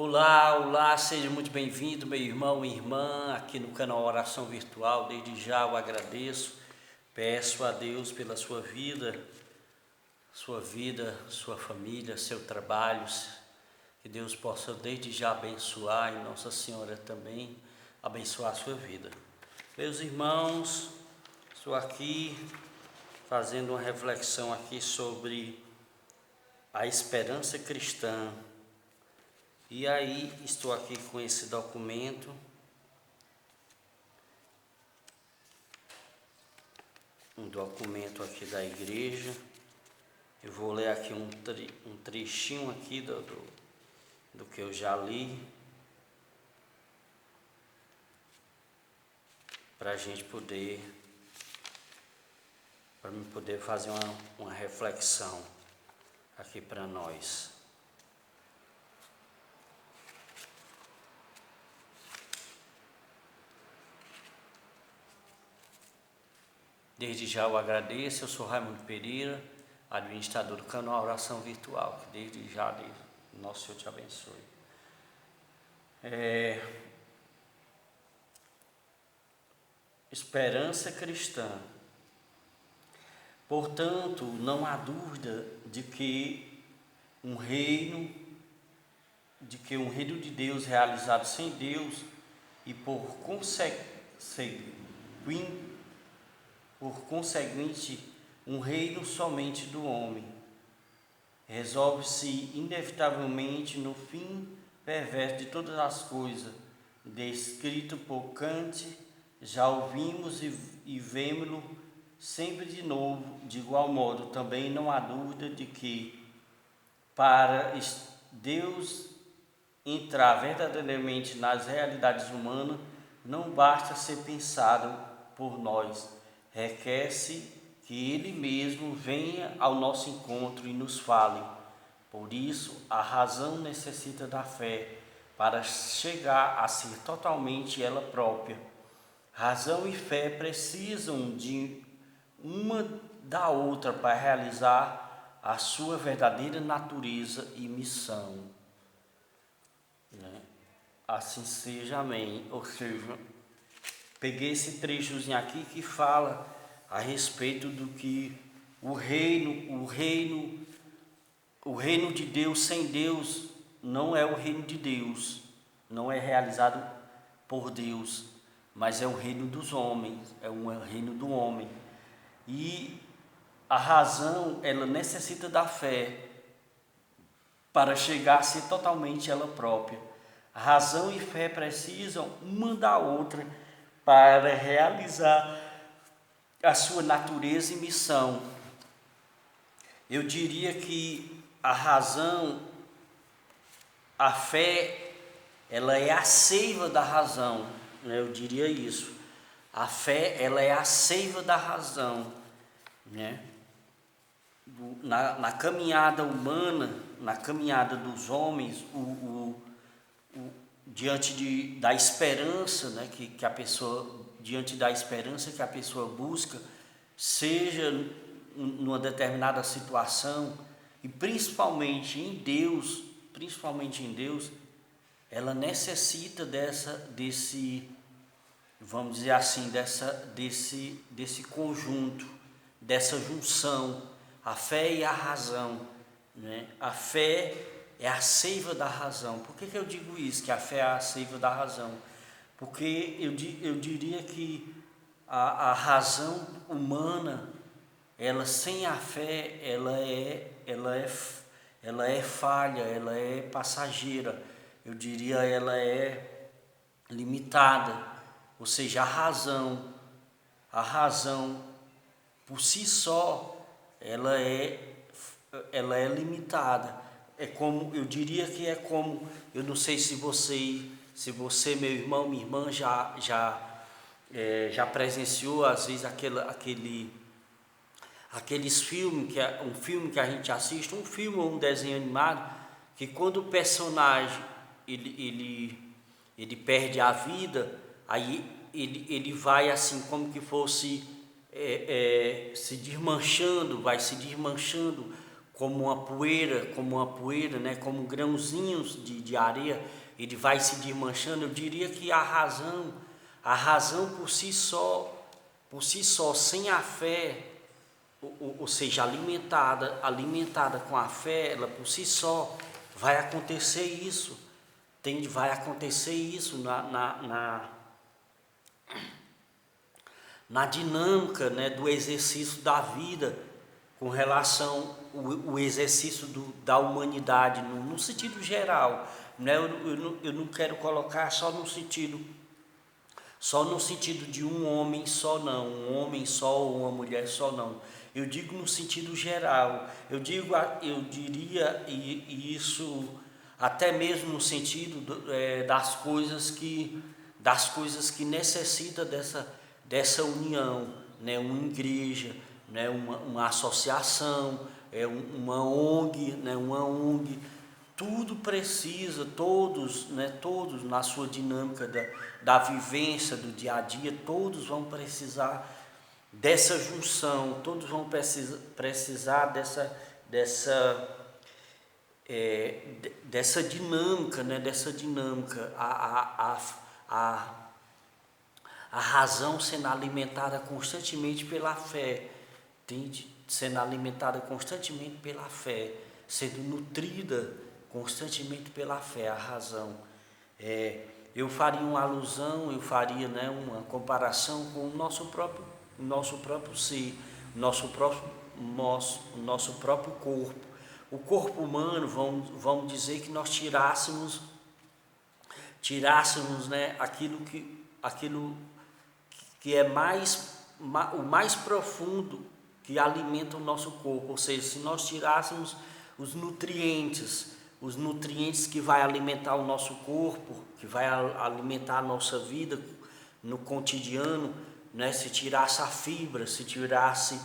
Olá, olá, seja muito bem-vindo, meu irmão e irmã, aqui no canal Oração Virtual. Desde já eu agradeço, peço a Deus pela sua vida, sua família, seu trabalho, que Deus possa desde já abençoar e Nossa Senhora também abençoar a sua vida. Meus irmãos, estou aqui fazendo uma reflexão aqui sobre a esperança cristã. E aí estou aqui com esse documento, um documento aqui da igreja. Eu vou ler aqui um trechinho aqui do que eu já li, para mim poder fazer uma reflexão aqui para nós. Desde já eu agradeço, eu sou Raimundo Pereira, administrador do canal Oração Virtual, que desde já nosso Senhor te abençoe. Esperança cristã. Portanto, não há dúvida de que um reino de Deus realizado sem Deus e por conseguinte, um reino somente do homem, resolve-se inevitavelmente no fim perverso de todas as coisas, descrito por Kant. Já ouvimos e vemo-lo sempre de novo. De igual modo, também não há dúvida de que, para Deus entrar verdadeiramente nas realidades humanas, não basta ser pensado por nós. Requer-se que Ele mesmo venha ao nosso encontro e nos fale. Por isso, a razão necessita da fé para chegar a ser totalmente ela própria. Razão e fé precisam de uma da outra para realizar a sua verdadeira natureza e missão. Assim seja, amém. Ou seja, peguei esse trechozinho aqui que fala a respeito do que o reino de Deus sem Deus não é o reino de Deus, não é realizado por Deus, mas é o reino dos homens, é um reino do homem. E a razão, ela necessita da fé para chegar a ser totalmente ela própria. A razão e fé precisam uma da outra para realizar a sua natureza e missão. Eu diria que a razão, a fé, ela é a seiva da razão, né? Eu diria isso. A fé, ela é a seiva da razão, né? Na caminhada humana, na caminhada dos homens, diante da esperança, né, que a pessoa, diante da esperança que a pessoa busca, seja numa determinada situação, e principalmente em Deus, ela necessita vamos dizer assim, desse conjunto, dessa junção, a fé e a razão, né? A fé é a seiva da razão. Por que eu digo isso, que a fé é a seiva da razão? Porque eu diria que a razão humana, ela sem a fé, ela é falha, ela é passageira. Eu diria, ela é limitada. Ou seja, a razão por si só, ela é limitada. É como, eu diria que é como, eu não sei se você, meu irmão, minha irmã, já presenciou às vezes aqueles filmes, um filme que a gente assiste, um filme ou um desenho animado, que quando o personagem ele perde a vida, aí ele vai assim como que fosse vai se desmanchando como uma poeira, né, como grãozinhos de areia, ele vai se desmanchando. Eu diria que a razão por si só, sem a fé, ou seja, alimentada com a fé, ela por si só vai acontecer isso, vai acontecer isso na dinâmica, né, do exercício da vida, com relação o exercício da humanidade no sentido geral, né? Eu não quero colocar só no sentido de um homem só, não, um homem só ou uma mulher só, não. Eu digo no sentido geral. Eu diria isso até mesmo no sentido das coisas que necessitam dessa união, né? Uma igreja, né? Uma associação, uma ONG, né? Uma ONG. Tudo precisa, todos na sua dinâmica da vivência, do dia a dia, todos vão precisar dessa junção, todos vão precisar dessa dinâmica, né? Dessa dinâmica, a razão sendo alimentada constantemente pela fé, entende? Sendo alimentada constantemente pela fé, sendo nutrida constantemente pela fé, a razão. Eu faria uma alusão, né, uma comparação com o nosso próprio ser, nosso próprio corpo. O corpo humano, vamos dizer que nós tirássemos, né, aquilo que é o mais profundo que alimenta o nosso corpo, ou seja, se nós tirássemos os nutrientes que vai alimentar o nosso corpo, que vai alimentar a nossa vida no cotidiano, né? Se tirasse a fibra, se tirasse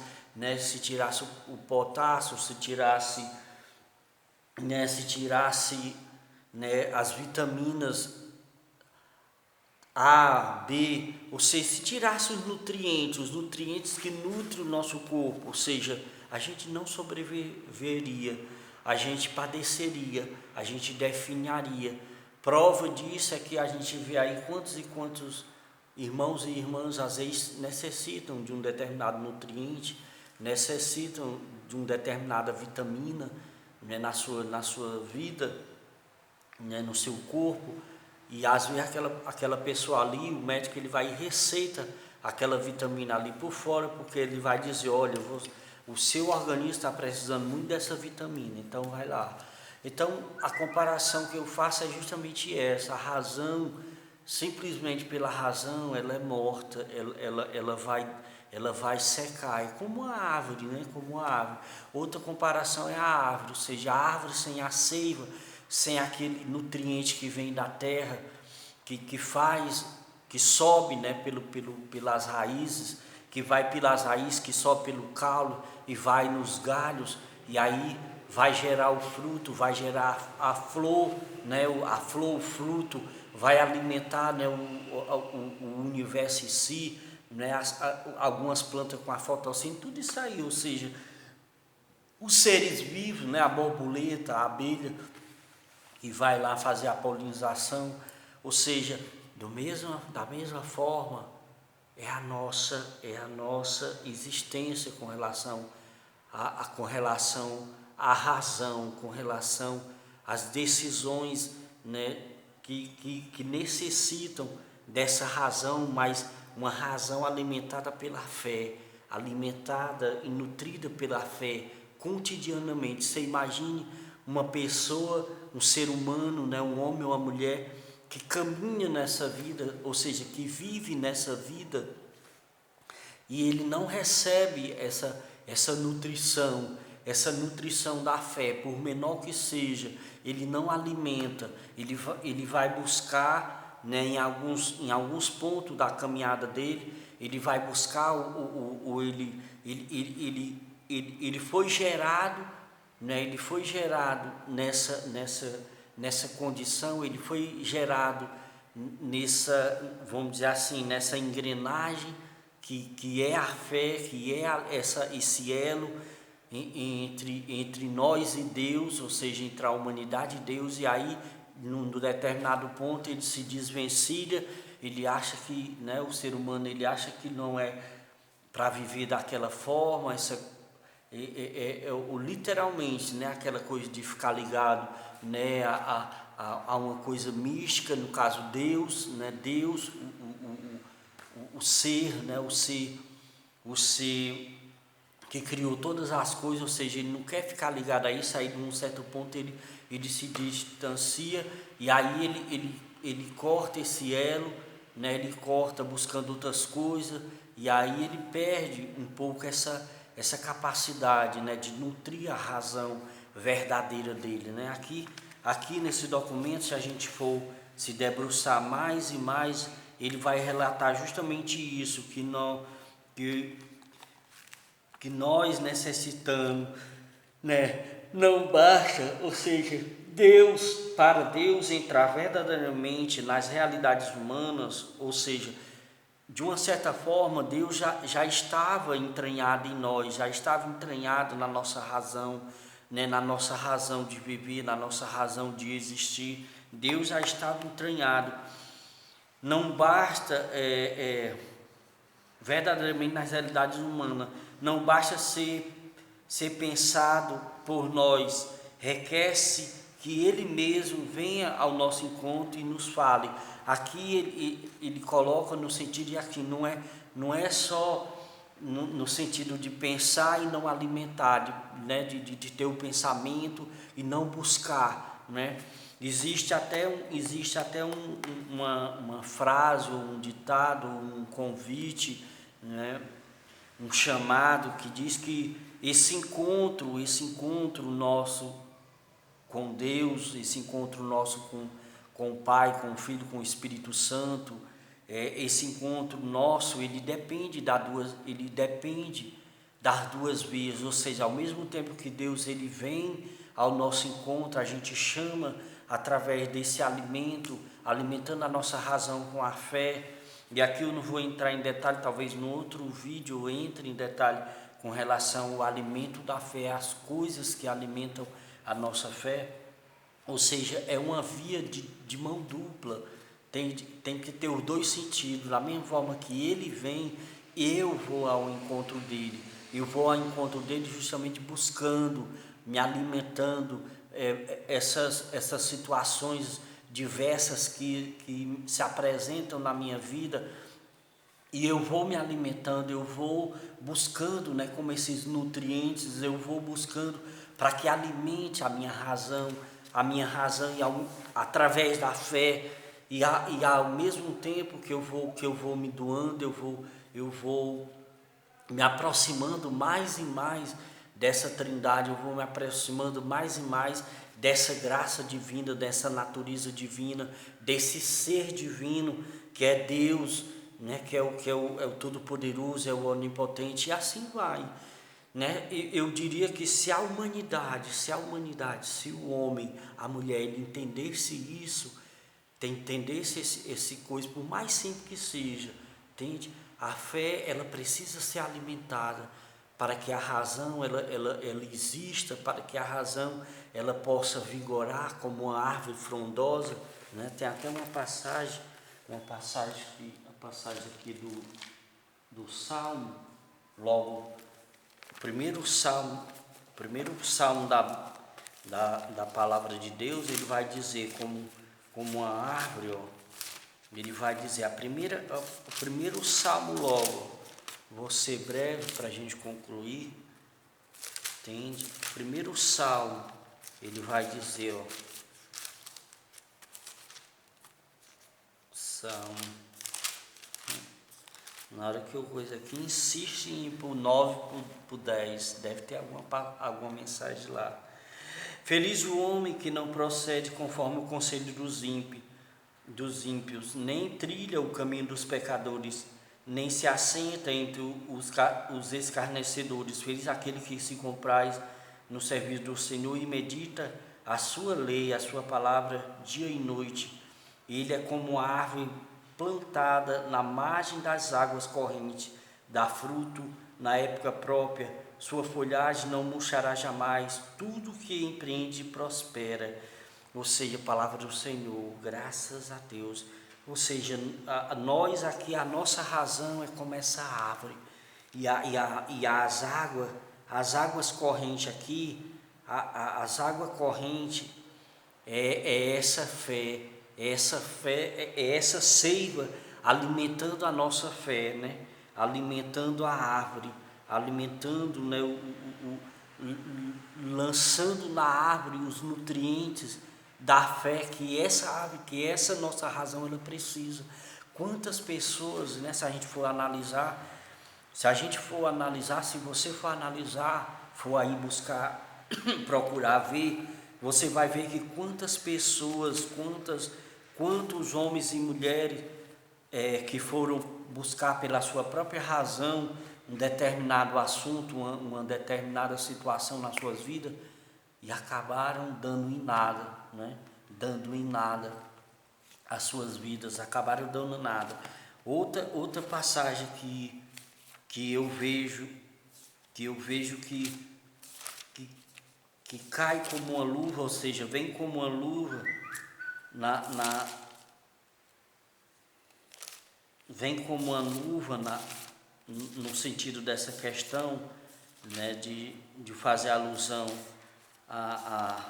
o potássio, se tirasse, né, as vitaminas A, B, ou seja, se tirasse os nutrientes que nutrem o nosso corpo, ou seja, a gente não sobreviveria, a gente padeceria, a gente definharia. Prova disso é que a gente vê aí quantos e quantos irmãos e irmãs às vezes necessitam de um determinado nutriente, necessitam de uma determinada vitamina, né, na sua vida, né, no seu corpo. E às vezes aquela pessoa ali, o médico, ele vai e receita aquela vitamina ali por fora, porque ele vai dizer, olha, o seu organismo está precisando muito dessa vitamina, então vai lá. Então a comparação que eu faço é justamente essa: a razão, simplesmente pela razão, ela é morta, ela vai secar, é como uma árvore, né? Como uma árvore. Outra comparação é a árvore, ou seja, a árvore sem a seiva, sem aquele nutriente que vem da terra, que sobe, né, pelas raízes, que sobe pelo caule e vai nos galhos, e aí vai gerar o fruto, vai gerar a flor, né, o fruto, vai alimentar, né, o universo em si, né, algumas plantas com a fotossíntese, tudo isso aí, ou seja, os seres vivos, né, a borboleta, a abelha, que vai lá fazer a polinização, ou seja, da mesma forma, é a nossa existência com relação à razão, com relação às decisões, né, que necessitam dessa razão, mas uma razão alimentada pela fé, alimentada e nutrida pela fé cotidianamente. Você imagine uma pessoa, um ser humano, né, um homem ou uma mulher que caminha nessa vida, ou seja, que vive nessa vida, e ele não recebe essa nutrição da fé, por menor que seja, ele não alimenta, ele vai buscar, né, em alguns pontos da caminhada dele, ele vai buscar ele foi gerado, né, ele foi gerado nessa condição, ele foi gerado vamos dizer assim, nessa engrenagem que é a fé, que é esse elo. entre nós e Deus, ou seja, entre a humanidade e Deus, e aí, num determinado ponto, ele se desvencilha, ele acha que, né, o ser humano, ele acha que não é para viver daquela forma, literalmente, né, aquela coisa de ficar ligado, né, a uma coisa mística, no caso Deus, né, Deus, o ser, né, o ser que criou todas as coisas, ou seja, ele não quer ficar ligado a isso, aí num certo ponto ele se distancia, e aí ele corta esse elo, né, ele corta buscando outras coisas, e aí ele perde um pouco essa capacidade, né, de nutrir a razão verdadeira dele, né? Aqui nesse documento, se a gente for se debruçar mais e mais, ele vai relatar justamente isso, que nós necessitamos, né? Não basta, ou seja, para Deus entrar verdadeiramente nas realidades humanas, ou seja, de uma certa forma, Deus já estava entranhado em nós, já estava entranhado na nossa razão, né? Na nossa razão de viver, na nossa razão de existir. Deus já estava entranhado. Não basta verdadeiramente nas realidades humanas, não basta ser pensado por nós, requer-se que Ele mesmo venha ao nosso encontro e nos fale. Aqui ele coloca no sentido de aqui, não é só no sentido de pensar e não alimentar, de ter o pensamento e não buscar, né? Existe até uma frase, um ditado, um convite, né? Um chamado que diz que esse encontro nosso com Deus, esse encontro nosso com o Pai, com o Filho, com o Espírito Santo, esse encontro nosso, ele depende das duas vias, ou seja, ao mesmo tempo que Deus ele vem ao nosso encontro, a gente chama através desse alimento, alimentando a nossa razão com a fé. E aqui eu não vou entrar em detalhe, talvez no outro vídeo eu entre em detalhe com relação ao alimento da fé, as coisas que alimentam a nossa fé. Ou seja, é uma via de mão dupla, tem que ter os dois sentidos. Da mesma forma que ele vem, eu vou ao encontro dele. Eu vou ao encontro dele justamente buscando, me alimentando, essas situações diversas que se apresentam na minha vida, e eu vou me alimentando, eu vou buscando, né, como esses nutrientes, eu vou buscando para que alimente a minha razão através da fé, e ao mesmo tempo que eu vou me doando, eu vou me aproximando mais e mais dessa trindade, eu vou me aproximando mais e mais dessa graça divina, dessa natureza divina, desse ser divino que é Deus, né? que é o Todo-Poderoso, é o Onipotente, e assim vai, né? Eu diria que se o homem, a mulher, ele entendesse isso, entendesse esse coisa, por mais simples que seja, entende? A fé, ela precisa ser alimentada para que a razão ela exista, para que a razão ela possa vigorar como uma árvore frondosa, né? Tem até uma passagem aqui do Salmo, logo o primeiro salmo da palavra de Deus, ele vai dizer como uma árvore, ó, ele vai dizer, o primeiro salmo logo, vou ser breve para a gente concluir, entende? O primeiro salmo, ele vai dizer, ó, salmo, na hora que eu coisa aqui, insiste em ir por 9, por 10, deve ter alguma mensagem lá. Feliz o homem que não procede conforme o conselho dos ímpios, nem trilha o caminho dos pecadores, nem se assenta entre os escarnecedores. Feliz aquele que se compraz no serviço do Senhor e medita a sua lei, a sua palavra, dia e noite. Ele é como a árvore plantada na margem das águas correntes, dá fruto na época própria, sua folhagem não murchará jamais, tudo que empreende prospera. Ou seja, a palavra do Senhor, graças a Deus. Ou seja, nós aqui, a nossa razão é como essa árvore. E as águas correntes aqui, as águas correntes é essa fé, é essa seiva alimentando a nossa fé, né? Alimentando a árvore, alimentando, né? Lançando na árvore os nutrientes da fé que essa árvore, que essa nossa razão ela precisa. Quantas pessoas, né? Se a gente for analisar, se você for analisar, for aí buscar, procurar ver, você vai ver que quantas pessoas, quantos homens e mulheres que foram buscar pela sua própria razão um determinado assunto, uma determinada situação nas suas vidas e acabaram dando em nada, né? Dando em nada as suas vidas, acabaram dando nada. Outra passagem que eu vejo que cai como uma luva, ou seja, vem como uma luva vem como uma luva no sentido dessa questão, né, de fazer alusão a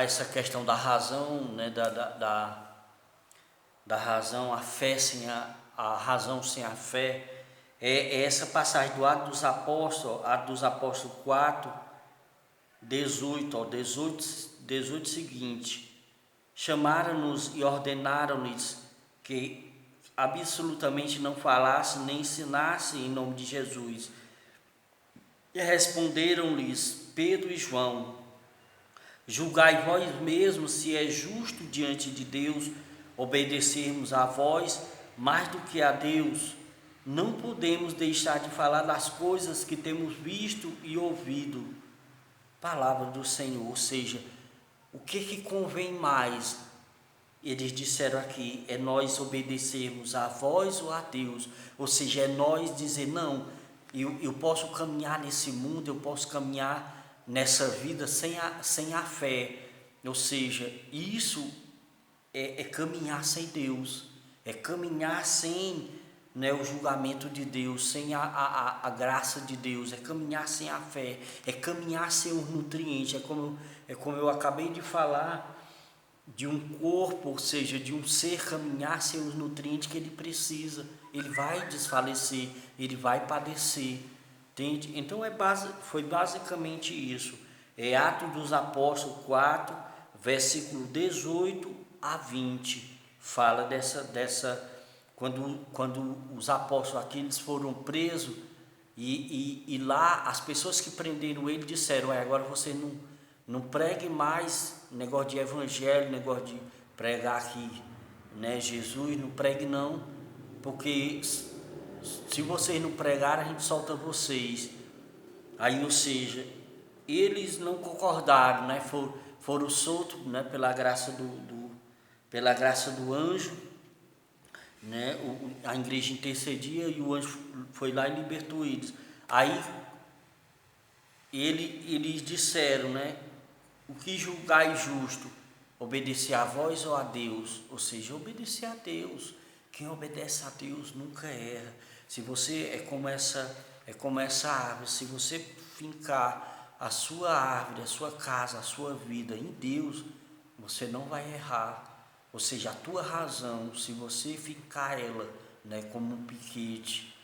essa questão da razão, né, da razão, a fé sem a razão sem a fé. É essa passagem do Atos dos Apóstolos 4, 18 seguinte: chamaram-nos e ordenaram-lhes que absolutamente não falasse nem ensinasse em nome de Jesus. E responderam-lhes Pedro e João: julgai vós mesmos se é justo diante de Deus obedecermos a vós mais do que a Deus. Não podemos deixar de falar das coisas que temos visto e ouvido. Palavra do Senhor. Ou seja, o que convém mais? Eles disseram aqui, é nós obedecermos a vós ou a Deus. Ou seja, é nós dizer, não, eu posso caminhar nesse mundo, eu posso caminhar nessa vida sem a fé. Ou seja, isso é caminhar sem Deus, é caminhar sem, né, o julgamento de Deus, sem a graça de Deus, é caminhar sem a fé, é caminhar sem os nutrientes, é como eu acabei de falar, de um corpo, ou seja, de um ser caminhar sem os nutrientes que ele precisa, ele vai desfalecer, ele vai padecer, entende? Então foi basicamente isso, é Atos dos Apóstolos 4, versículo 18 a 20, fala dessa quando os apóstolos aqui eles foram presos e lá as pessoas que prenderam ele disseram, agora você não pregue mais negócio de evangelho, negócio de pregar aqui, né, Jesus, não pregue não, porque se vocês não pregarem a gente solta vocês. Aí, ou seja, eles não concordaram, né, foram soltos, né, pela graça do anjo, né, a igreja intercedia e o anjo foi lá e libertou eles. Aí eles disseram, né, o que julgai justo, obedecer a vós ou a Deus? Ou seja, obedecer a Deus. Quem obedece a Deus nunca erra. Se você é como essa árvore, se você fincar a sua árvore, a sua casa, a sua vida em Deus, você não vai errar. Ou seja, a tua razão, se você fincar ela, né, como um piquete,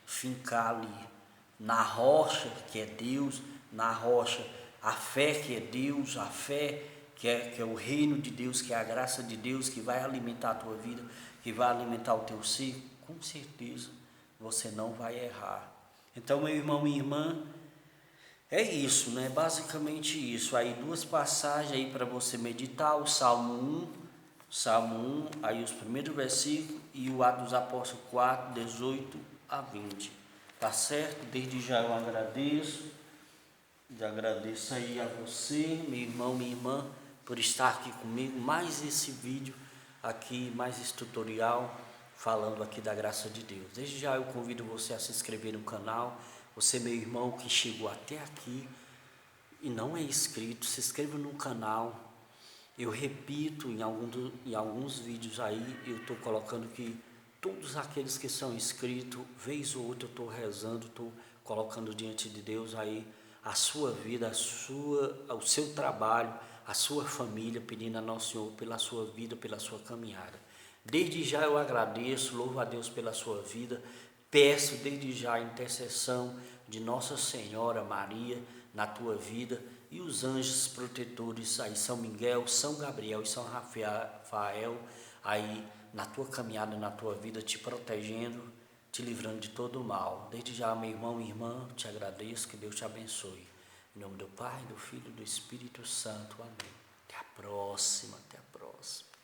fincar ali na rocha que é Deus, na rocha a fé que é Deus, a fé que é o reino de Deus, que é a graça de Deus, que vai alimentar a tua vida, que vai alimentar o teu ser, com certeza você não vai errar. Então, meu irmão, minha irmã, é isso, né? Basicamente isso. Aí duas passagens aí para você meditar, o Salmo 1, aí os primeiros versículos e o Atos dos Apóstolos 4, 18 a 20. Tá certo? Desde já eu agradeço aí a você, meu irmão, minha irmã, por estar aqui comigo, mais esse vídeo aqui, mais esse tutorial, falando aqui da graça de Deus. Desde já eu convido você a se inscrever no canal. Você, meu irmão, que chegou até aqui e não é inscrito, se inscreva no canal. Eu repito, em alguns vídeos aí, eu estou colocando que todos aqueles que são inscritos, vez ou outra eu estou rezando, estou colocando diante de Deus aí a sua vida, o seu trabalho, a sua família, pedindo a Nosso Senhor pela sua vida, pela sua caminhada. Desde já eu agradeço, louvo a Deus pela sua vida, peço desde já a intercessão de Nossa Senhora Maria na tua vida e os anjos protetores aí, São Miguel, São Gabriel e São Rafael, aí na tua caminhada, na tua vida, te protegendo, te livrando de todo o mal. Desde já, meu irmão e irmã, te agradeço, que Deus te abençoe. Em nome do Pai, do Filho e do Espírito Santo. Amém. Até a próxima, até a próxima.